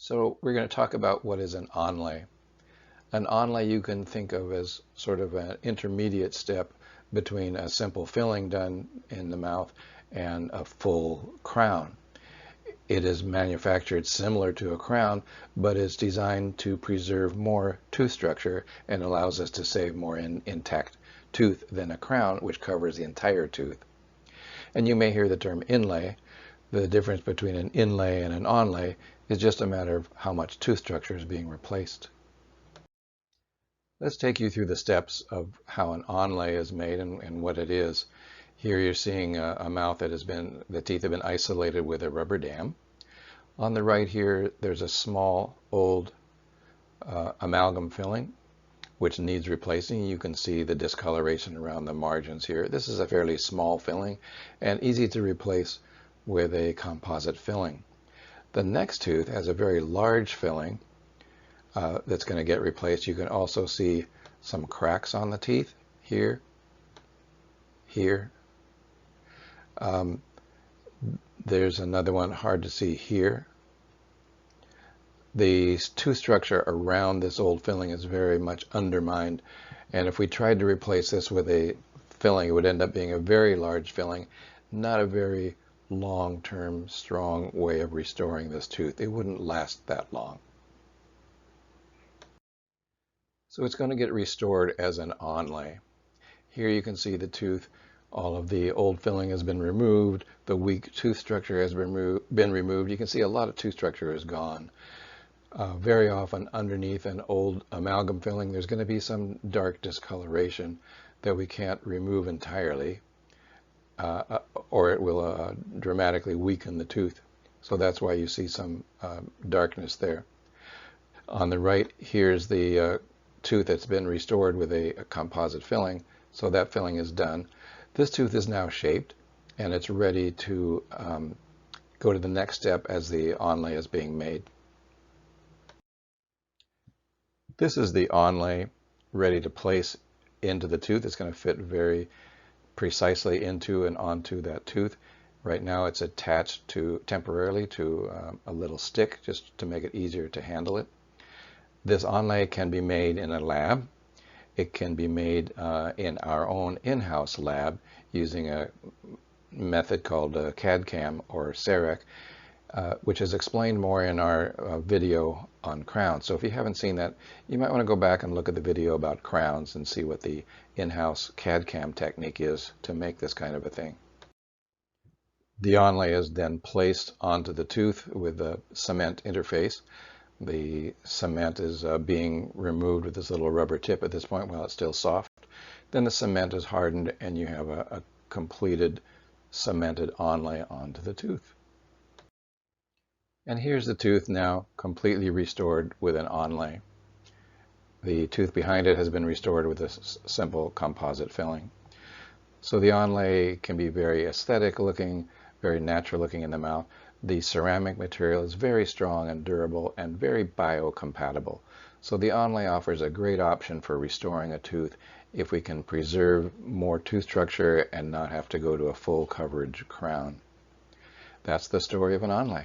So we're going to talk about what is an onlay. An onlay you can think of as sort of an intermediate step between a simple filling done in the mouth and a full crown. It is manufactured similar to a crown, but is designed to preserve more tooth structure and allows us to save more intact tooth than a crown, which covers the entire tooth. And you may hear the term inlay. The difference between an inlay and an onlay is just a matter of how much tooth structure is being replaced. Let's take you through the steps of how an onlay is made and what it is. Here you're seeing a mouth that the teeth have been isolated with a rubber dam. On the right here, there's a small old amalgam filling which needs replacing. You can see the discoloration around the margins here. This is a fairly small filling and easy to replace with a composite filling. The next tooth has a very large filling that's going to get replaced. You can also see some cracks on the teeth here, here. There's another one hard to see here. The tooth structure around this old filling is very much undermined, and if we tried to replace this with a filling, it would end up being a very large filling, not a very long-term, strong way of restoring this tooth. It wouldn't last that long. So it's going to get restored as an onlay. Here you can see the tooth. All of the old filling has been removed. The weak tooth structure has been removed. You can see a lot of tooth structure is gone. Very often underneath an old amalgam filling, there's going to be some dark discoloration that we can't remove entirely, or it will dramatically weaken the tooth. So that's why you see some darkness there. On the right, here's the tooth that's been restored with a composite filling. So that filling is done. This tooth is now shaped, and it's ready to go to the next step as the onlay is being made. This is the onlay ready to place into the tooth. It's going to fit very precisely into and onto that tooth. Right now it's attached temporarily to a little stick just to make it easier to handle it. This onlay can be made in a lab. It can be made in our own in-house lab using a method called CAD/CAM or CEREC, which is explained more in our video on crowns. So if you haven't seen that, you might want to go back and look at the video about crowns and see what the in-house CAD/CAM technique is to make this kind of a thing. The onlay is then placed onto the tooth with a cement interface. The cement is being removed with this little rubber tip at this point while it's still soft. Then the cement is hardened and you have a completed cemented onlay onto the tooth. And here's the tooth now completely restored with an onlay. The tooth behind it has been restored with a simple composite filling. So the onlay can be very aesthetic looking, very natural looking in the mouth. The ceramic material is very strong and durable and very biocompatible. So the onlay offers a great option for restoring a tooth if we can preserve more tooth structure and not have to go to a full coverage crown. That's the story of an onlay.